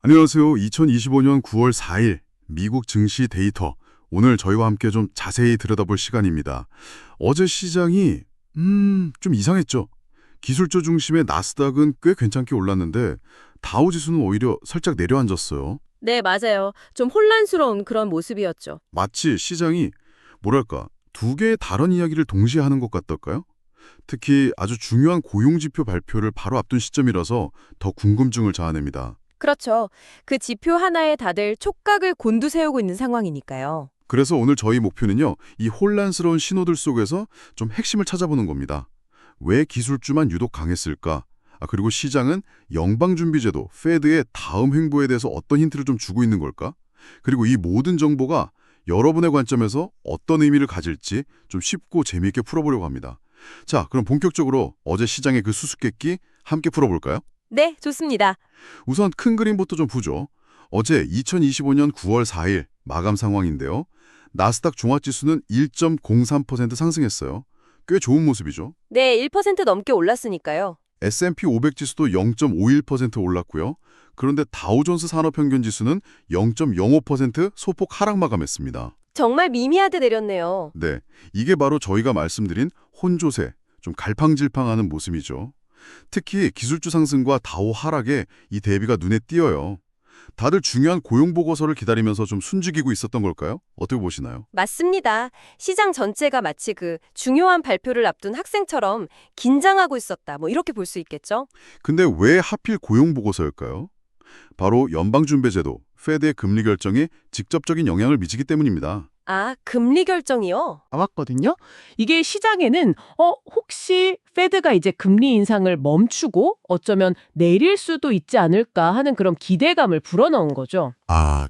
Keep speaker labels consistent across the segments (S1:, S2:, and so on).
S1: 안녕하세요. 2025년 9월 4일 미국 증시 데이터. 오늘 저희와 함께 좀 자세히 들여다볼 시간입니다. 어제 시장이 좀 이상했죠. 기술주 중심의 나스닥은 꽤 괜찮게 올랐는데 다우지수는 오히려 살짝 내려앉았어요.
S2: 네, 맞아요. 좀 혼란스러운 그런 모습이었죠.
S1: 마치 시장이 뭐랄까 두 개의 다른 이야기를 동시에 하는 것 같달까요? 특히 아주 중요한 고용지표 발표를 바로 앞둔 시점이라서 더 궁금증을 자아냅니다.
S2: 그렇죠. 그 지표 하나에 다들 촉각을 곤두세우고 있는 상황이니까요.
S1: 그래서 오늘 저희 목표는요, 이 혼란스러운 신호들 속에서 좀 핵심을 찾아보는 겁니다. 왜 기술주만 유독 강했을까? 그리고 시장은 연방준비제도, 페드의 다음 행보에 대해서 어떤 힌트를 좀 주고 있는 걸까? 그리고 이 모든 정보가 여러분의 관점에서 어떤 의미를 가질지 좀 쉽고 재미있게 풀어보려고 합니다. 자, 그럼 본격적으로 어제 시장의 그 수수께끼 함께 풀어볼까요?
S2: 네, 좋습니다.
S1: 우선 큰 그림부터 좀 보죠. 어제 2025년 9월 4일 마감 상황인데요. 나스닥 종합지수는 1.03% 상승했어요. 꽤 좋은 모습이죠.
S2: 네, 1% 넘게 올랐으니까요.
S1: S&P 500 지수도 0.51% 올랐고요. 그런데 다우존스 산업평균지수는 0.05% 소폭 하락 마감했습니다.
S2: 정말 미미하게 내렸네요.
S1: 네, 이게 바로 저희가 말씀드린 혼조세, 좀 갈팡질팡하는 모습이죠. 특히 기술주 상승과 다우 하락에 이 대비가 눈에 띄어요. 다들 중요한 고용보고서를 기다리면서 좀 숨죽이고 있었던 걸까요? 어떻게 보시나요?
S2: 맞습니다. 시장 전체가 마치 그 중요한 발표를 앞둔 학생처럼 긴장하고 있었다. 이렇게 볼 수 있겠죠?
S1: 근데 왜 하필 고용보고서일까요? 바로 연방준비제도, 페드의 금리 결정에 직접적인 영향을 미치기 때문입니다.
S2: 아, 금리 결정이요?
S3: 나왔거든요. 이게 시장에는 혹시 페드가 이제 금리 인상을 멈추고 어쩌면 내릴 수도 있지 않을까 하는 그런 기대감을 불어넣은 거죠.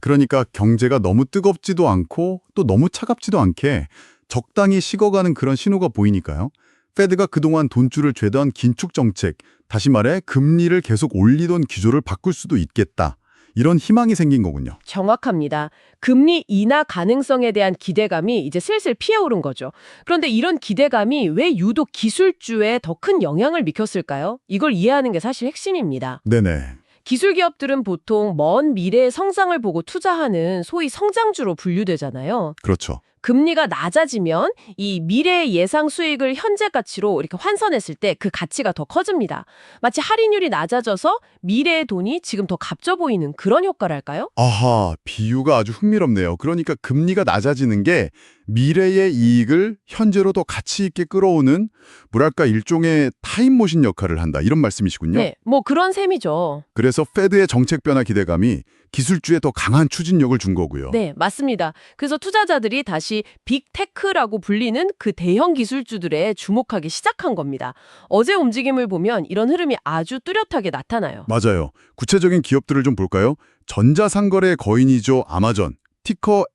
S4: 그러니까 경제가 너무 뜨겁지도 않고 또 너무 차갑지도 않게 적당히 식어가는 그런 신호가 보이니까요. 페드가 그동안 돈줄을 죄던 긴축 정책, 다시 말해 금리를 계속 올리던 기조를 바꿀 수도 있겠다. 이런 희망이 생긴 거군요.
S3: 정확합니다. 금리 인하 가능성에 대한 기대감이 이제 슬슬 피어오른 거죠. 그런데 이런 기대감이 왜 유독 기술주에 더 큰 영향을 미쳤을까요? 이걸 이해하는 게 사실 핵심입니다.
S4: 네네.
S3: 기술 기업들은 보통 먼 미래의 성장을 보고 투자하는 소위 성장주로 분류되잖아요.
S4: 그렇죠.
S3: 금리가 낮아지면 이 미래의 예상 수익을 현재 가치로 이렇게 환산했을 때 그 가치가 더 커집니다. 마치 할인율이 낮아져서 미래의 돈이 지금 더 값져 보이는 그런 효과랄까요?
S4: 아하, 비유가 아주 흥미롭네요. 그러니까 금리가 낮아지는 게 미래의 이익을 현재로 더 가치 있게 끌어오는 뭐랄까 일종의 타임머신 역할을 한다. 이런 말씀이시군요.
S3: 네, 그런 셈이죠.
S4: 그래서 페드의 정책 변화 기대감이 기술주에 더 강한 추진력을 준 거고요.
S3: 네, 맞습니다. 그래서 투자자들이 다시 빅테크라고 불리는 그 대형 기술주들에 주목하기 시작한 겁니다. 어제 움직임을 보면 이런 흐름이 아주 뚜렷하게 나타나요.
S4: 맞아요. 구체적인 기업들을 좀 볼까요? 전자상거래 거인이죠. 아마존, 티커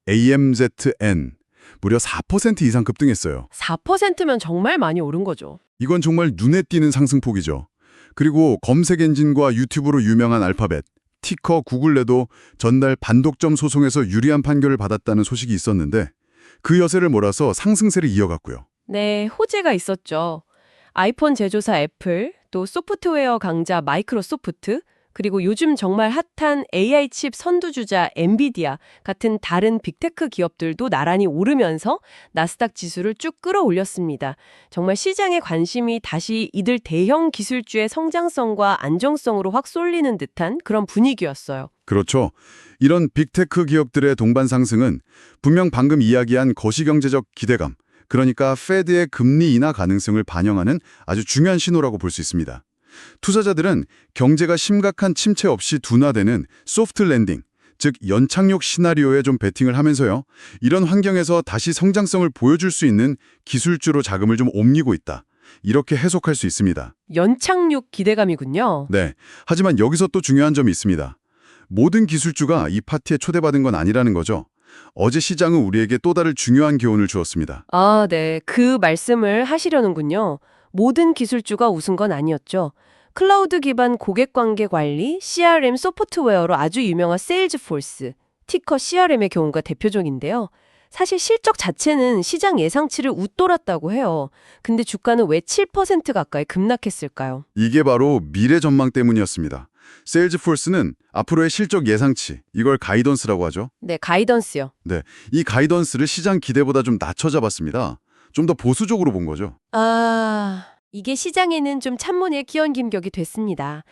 S4: AMZN. 무려 4% 이상 급등했어요.
S3: 4%면 정말 많이 오른 거죠.
S4: 이건 정말 눈에 띄는 상승폭이죠. 그리고 검색 엔진과 유튜브로 유명한 알파벳, 티커 구글레도 전날 반독점 소송에서 유리한 판결을 받았다는 소식이 있었는데 그 여세를 몰아서 상승세를 이어갔고요.
S3: 네, 호재가 있었죠. 아이폰 제조사 애플, 또 소프트웨어 강자 마이크로소프트, 그리고 요즘 정말 핫한 AI 칩 선두주자 엔비디아 같은 다른 빅테크 기업들도 나란히 오르면서 나스닥 지수를 쭉 끌어올렸습니다. 정말 시장의 관심이 다시 이들 대형 기술주의 성장성과 안정성으로 확 쏠리는 듯한 그런 분위기였어요.
S4: 그렇죠. 이런 빅테크 기업들의 동반 상승은 분명 방금 이야기한 거시경제적 기대감, 그러니까 페드의 금리 인하 가능성을 반영하는 아주 중요한 신호라고 볼 수 있습니다. 투자자들은 경제가 심각한 침체 없이 둔화되는 소프트 랜딩, 즉 연착륙 시나리오에 좀 베팅을 하면서요. 이런 환경에서 다시 성장성을 보여줄 수 있는 기술주로 자금을 좀 옮기고 있다. 이렇게 해석할 수 있습니다.
S3: 연착륙 기대감이군요.
S4: 네. 하지만 여기서 또 중요한 점이 있습니다. 모든 기술주가 이 파티에 초대받은 건 아니라는 거죠. 어제 시장은 우리에게 또 다른 중요한 교훈을 주었습니다.
S3: 아, 네. 그 말씀을 하시려는군요. 모든 기술주가 웃은 건 아니었죠. 클라우드 기반 고객관계 관리, CRM 소프트웨어로 아주 유명한 세일즈포스, 티커 CRM의 경우가 대표적인데요. 사실 실적 자체는 시장 예상치를 웃돌았다고 해요. 근데 주가는 왜 7% 가까이 급락했을까요?
S4: 이게 바로 미래 전망 때문이었습니다. 세일즈포스는 앞으로의 실적 예상치, 이걸 가이던스라고 하죠.
S3: 네, 가이던스요.
S4: 이 가이던스를 시장 기대보다 좀 낮춰 잡았습니다. 좀 더 보수적으로 본 거죠.
S3: 아, 이게 시장에는 좀 찬문의 기원김격이 됐습니다.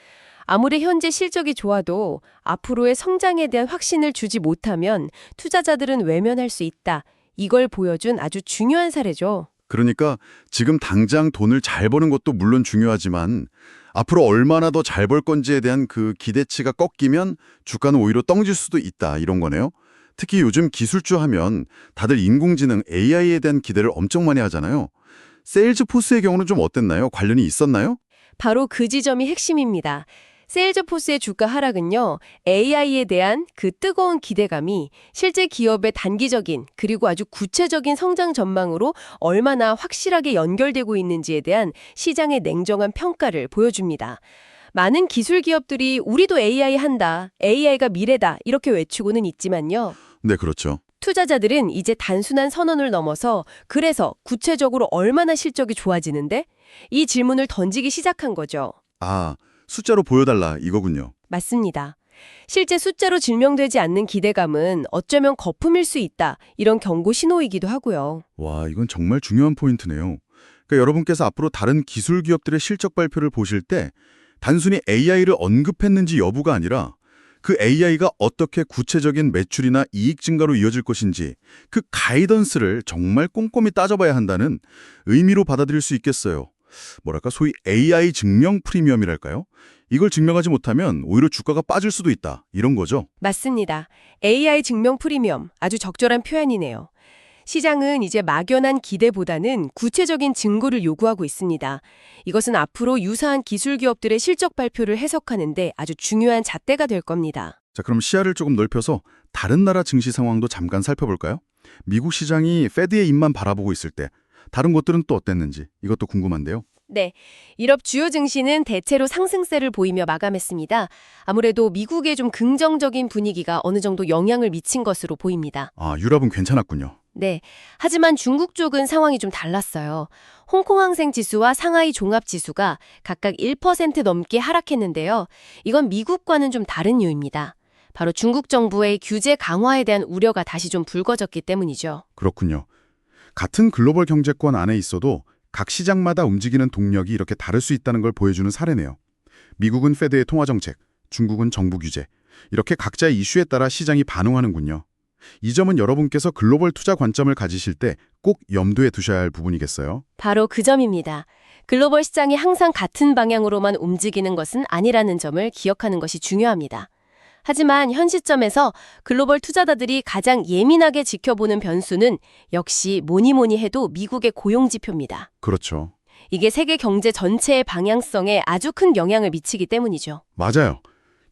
S3: 아무리 현재 실적이 좋아도 앞으로의 성장에 대한 확신을 주지 못하면 투자자들은 외면할 수 있다. 이걸 보여준 아주 중요한 사례죠.
S4: 그러니까 지금 당장 돈을 잘 버는 것도 물론 중요하지만 앞으로 얼마나 더 잘 벌 건지에 대한 그 기대치가 꺾이면 주가는 오히려 떨어질 수도 있다, 이런 거네요. 특히 요즘 기술주 하면 다들 인공지능 AI에 대한 기대를 엄청 많이 하잖아요. 세일즈포스의 경우는 좀 어땠나요? 관련이 있었나요?
S3: 바로 그 지점이 핵심입니다. 세일즈포스의 주가 하락은요, AI에 대한 그 뜨거운 기대감이 실제 기업의 단기적인 그리고 아주 구체적인 성장 전망으로 얼마나 확실하게 연결되고 있는지에 대한 시장의 냉정한 평가를 보여줍니다. 많은 기술 기업들이 우리도 AI 한다, AI가 미래다 이렇게 외치고는 있지만요.
S4: 네, 그렇죠.
S3: 투자자들은 이제 단순한 선언을 넘어서 그래서 구체적으로 얼마나 실적이 좋아지는데? 이 질문을 던지기 시작한 거죠.
S4: 아, 숫자로 보여달라 이거군요.
S3: 맞습니다. 실제 숫자로 증명되지 않는 기대감은 어쩌면 거품일 수 있다. 이런 경고 신호이기도 하고요.
S4: 와, 이건 정말 중요한 포인트네요. 그러니까 여러분께서 앞으로 다른 기술 기업들의 실적 발표를 보실 때 단순히 AI를 언급했는지 여부가 아니라 그 AI가 어떻게 구체적인 매출이나 이익 증가로 이어질 것인지 그 가이던스를 정말 꼼꼼히 따져봐야 한다는 의미로 받아들일 수 있겠어요. 뭐랄까 소위 AI 증명 프리미엄이랄까요? 이걸 증명하지 못하면 오히려 주가가 빠질 수도 있다, 이런 거죠.
S3: 맞습니다. AI 증명 프리미엄, 아주 적절한 표현이네요. 시장은 이제 막연한 기대보다는 구체적인 증거를 요구하고 있습니다. 이것은 앞으로 유사한 기술 기업들의 실적 발표를 해석하는데 아주 중요한 잣대가 될 겁니다.
S4: 자, 그럼 시야를 조금 넓혀서 다른 나라 증시 상황도 잠깐 살펴볼까요? 미국 시장이 페드의 입만 바라보고 있을 때 다른 곳들은 또 어땠는지 이것도 궁금한데요.
S3: 네, 유럽 주요 증시는 대체로 상승세를 보이며 마감했습니다. 아무래도 미국의 좀 긍정적인 분위기가 어느 정도 영향을 미친 것으로 보입니다.
S4: 아, 유럽은 괜찮았군요.
S3: 네, 하지만 중국 쪽은 상황이 좀 달랐어요. 홍콩 항생 지수와 상하이 종합 지수가 각각 1% 넘게 하락했는데요. 이건 미국과는 좀 다른 이유입니다. 바로 중국 정부의 규제 강화에 대한 우려가 다시 좀 불거졌기 때문이죠.
S4: 그렇군요. 같은 글로벌 경제권 안에 있어도 각 시장마다 움직이는 동력이 이렇게 다를 수 있다는 걸 보여주는 사례네요. 미국은 페드의 통화정책, 중국은 정부 규제, 이렇게 각자의 이슈에 따라 시장이 반응하는군요. 이 점은 여러분께서 글로벌 투자 관점을 가지실 때 꼭 염두에 두셔야 할 부분이겠어요.
S3: 바로 그 점입니다. 글로벌 시장이 항상 같은 방향으로만 움직이는 것은 아니라는 점을 기억하는 것이 중요합니다. 하지만 현 시점에서 글로벌 투자자들이 가장 예민하게 지켜보는 변수는 역시 뭐니 해도 미국의 고용지표입니다.
S4: 그렇죠.
S3: 이게 세계 경제 전체의 방향성에 아주 큰 영향을 미치기 때문이죠.
S4: 맞아요.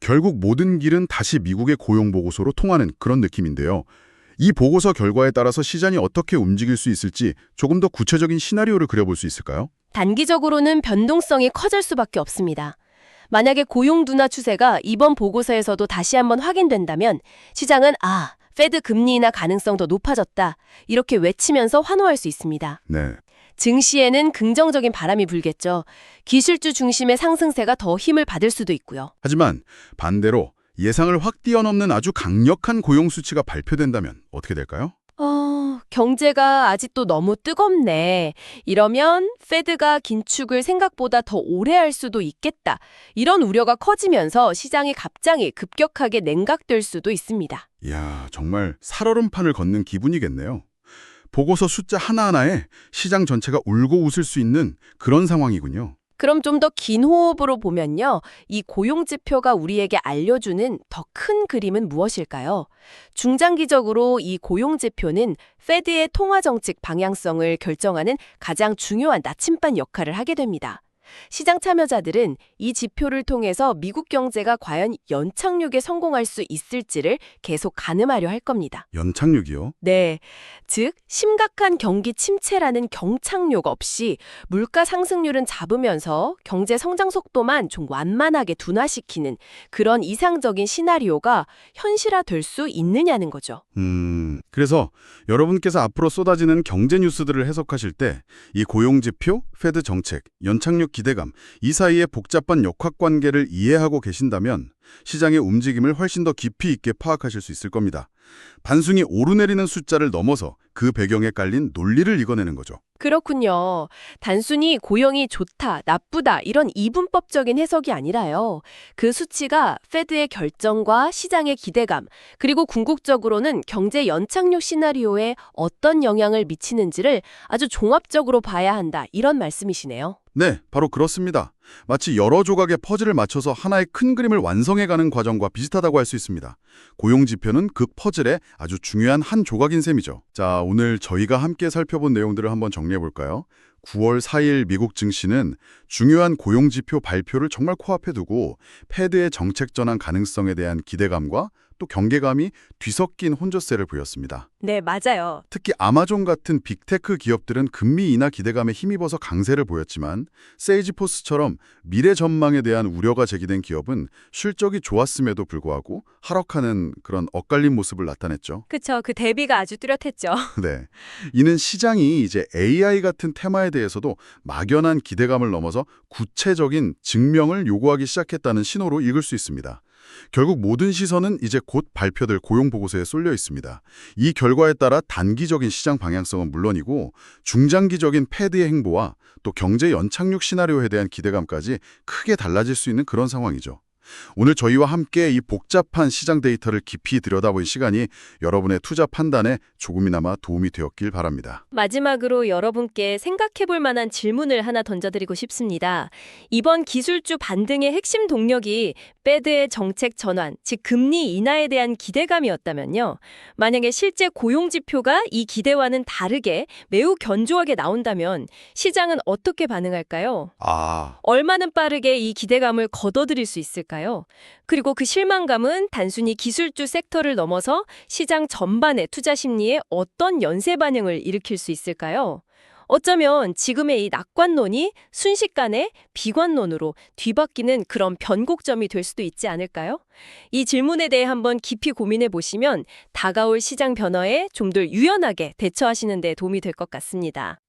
S4: 결국 모든 길은 다시 미국의 고용보고서로 통하는 그런 느낌인데요. 이 보고서 결과에 따라서 시장이 어떻게 움직일 수 있을지 조금 더 구체적인 시나리오를 그려볼 수 있을까요?
S3: 단기적으로는 변동성이 커질 수밖에 없습니다. 만약에 고용 둔화 추세가 이번 보고서에서도 다시 한번 확인된다면 시장은 페드 금리 인하 가능성 더 높아졌다. 이렇게 외치면서 환호할 수 있습니다.
S4: 네.
S3: 증시에는 긍정적인 바람이 불겠죠. 기술주 중심의 상승세가 더 힘을 받을 수도 있고요.
S4: 하지만 반대로 예상을 확 뛰어넘는 아주 강력한 고용 수치가 발표된다면 어떻게 될까요?
S3: 경제가 아직도 너무 뜨겁네. 이러면 페드가 긴축을 생각보다 더 오래 할 수도 있겠다. 이런 우려가 커지면서 시장이 갑자기 급격하게 냉각될 수도 있습니다.
S4: 이야, 정말 살얼음판을 걷는 기분이겠네요. 보고서 숫자 하나하나에 시장 전체가 울고 웃을 수 있는 그런 상황이군요.
S3: 그럼 좀 더 긴 호흡으로 보면요. 이 고용지표가 우리에게 알려주는 더 큰 그림은 무엇일까요? 중장기적으로 이 고용지표는 페드의 통화정책 방향성을 결정하는 가장 중요한 나침반 역할을 하게 됩니다. 시장 참여자들은 이 지표를 통해서 미국 경제가 과연 연착륙에 성공할 수 있을지를 계속 가늠하려 할 겁니다.
S4: 연착륙이요?
S3: 네, 즉 심각한 경기 침체라는 경착륙 없이 물가 상승률은 잡으면서 경제 성장 속도만 좀 완만하게 둔화시키는 그런 이상적인 시나리오가 현실화될 수 있느냐는 거죠.
S4: 그래서 여러분께서 앞으로 쏟아지는 경제 뉴스들을 해석하실 때 이 고용지표, 페드 정책, 연착륙
S1: 기대감, 이 사이의 복잡한 역학관계를 이해하고 계신다면 시장의 움직임을 훨씬 더 깊이 있게 파악하실 수 있을 겁니다. 단순히 오르내리는 숫자를 넘어서 그 배경에 깔린 논리를 이겨내는 거죠.
S3: 그렇군요. 단순히 고용이 좋다, 나쁘다 이런 이분법적인 해석이 아니라요. 그 수치가 페드의 결정과 시장의 기대감, 그리고 궁극적으로는 경제 연착륙 시나리오에 어떤 영향을 미치는지를 아주 종합적으로 봐야 한다. 이런 말씀이시네요.
S1: 네, 바로 그렇습니다. 마치 여러 조각의 퍼즐을 맞춰서 하나의 큰 그림을 완성해가는 과정과 비슷하다고 할 수 있습니다. 고용 지표는 그 퍼즐의 아주 중요한 한 조각인 셈이죠. 자, 오늘 저희가 함께 살펴본 내용들을 한번 정리해 볼까요? 9월 4일 미국 증시는 중요한 고용 지표 발표를 정말 코앞에 두고 패드의 정책 전환 가능성에 대한 기대감과 또 경계감이 뒤섞인 혼조세를 보였습니다.
S2: 네, 맞아요.
S1: 특히 아마존 같은 빅테크 기업들은 금리 인하 기대감에 힘입어서 강세를 보였지만 세이지포스처럼 미래 전망에 대한 우려가 제기된 기업은 실적이 좋았음에도 불구하고 하락하는 그런 엇갈린 모습을 나타냈죠.
S2: 그쵸. 그 대비가 아주 뚜렷했죠.
S1: 네. 이는 시장이 이제 AI 같은 테마에 대해서도 막연한 기대감을 넘어서 구체적인 증명을 요구하기 시작했다는 신호로 읽을 수 있습니다. 결국 모든 시선은 이제 곧 발표될 고용 보고서에 쏠려 있습니다. 이 결과에 따라 단기적인 시장 방향성은 물론이고 중장기적인 패드의 행보와 또 경제 연착륙 시나리오에 대한 기대감까지 크게 달라질 수 있는 그런 상황이죠. 오늘 저희와 함께 이 복잡한 시장 데이터를 깊이 들여다본 시간이 여러분의 투자 판단에 조금이나마 도움이 되었길 바랍니다.
S2: 마지막으로 여러분께 생각해볼 만한 질문을 하나 던져드리고 싶습니다. 이번 기술주 반등의 핵심 동력이 패드의 정책 전환, 즉 금리 인하에 대한 기대감이었다면요. 만약에 실제 고용 지표가 이 기대와는 다르게 매우 견조하게 나온다면 시장은 어떻게 반응할까요? 얼마나 빠르게 이 기대감을 걷어들일 수 있을까요? 그리고 그 실망감은 단순히 기술주 섹터를 넘어서 시장 전반의 투자 심리에 어떤 연쇄 반응을 일으킬 수 있을까요? 어쩌면 지금의 이 낙관론이 순식간에 비관론으로 뒤바뀌는 그런 변곡점이 될 수도 있지 않을까요? 이 질문에 대해 한번 깊이 고민해 보시면 다가올 시장 변화에 좀 더 유연하게 대처하시는 데 도움이 될 것 같습니다.